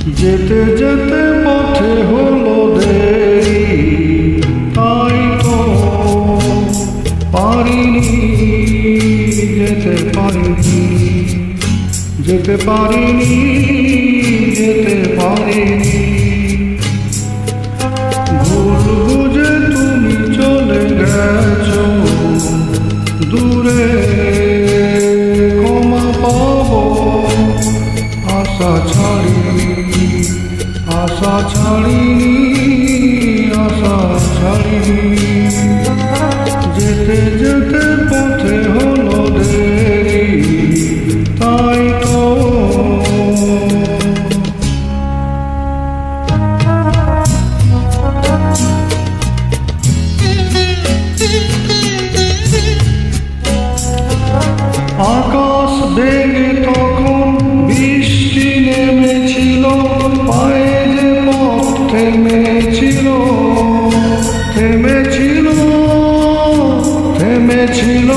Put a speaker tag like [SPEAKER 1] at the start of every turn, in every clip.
[SPEAKER 1] যেতে যেতে পথে হলো দেরি, তাই তো পারিনি, যেতে পারিনি, যেতে পারিনি, যেতে পারিনি। ভুল বুঝে তুমি চলে গেছো দূরে, ক্ষমা পাবো আশা ছাড়িনি, আশা ছাড়িনি, আশা ছাড়িনি। যেতে যেতে পথে হলো দেরি, তাই তো আকাশ ভেঙে তখন বৃষ্টি নেমেছিল, পায়ে যে পথ থেমেছিল, থেমেছিল, থেমেছিল।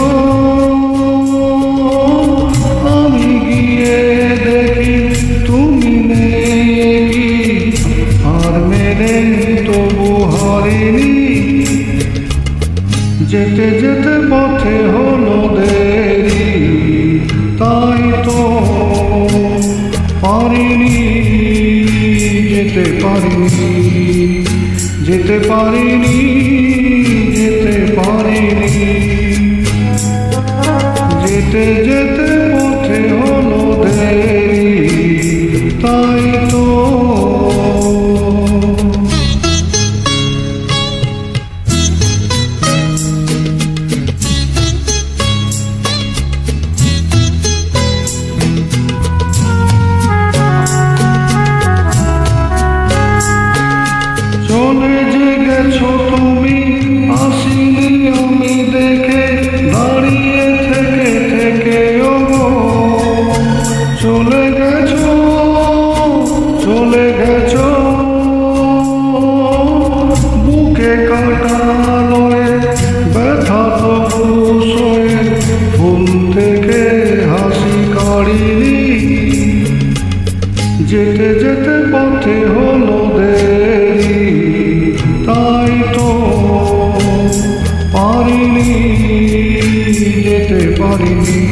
[SPEAKER 1] আমি গিয়ে দেখি তুমি নেই, আর মেনে তবু হারিনি। যেতে যেতে পথে হলো দেরি, তাই তো পারিনি, যেতে পারিনি, যেতে পারিনি, যেতে পারিনি। যেতে যেতে পথে হলো দেরি, তাই তো চলে যে গেছো তুমি, আসিনি আমি দেখে, দাঁড়িয়ে থেকে থেকে ওগো। চলে গেছো, চলে গেছো, বুকে কাটা লয়ে ব্যথা তবু সয়ে, ফুল থেকে হাসি কাড়িনি। যেতে যেতে পথে হলো দেরি, তাই তো পারিনি, যেতে পারিনি,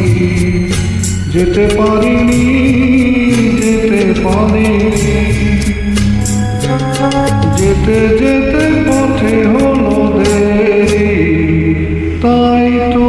[SPEAKER 1] যেতে পারিনি, যেতে পারিনি। যেতে যেতে পথে হলো দেরি, তাই তো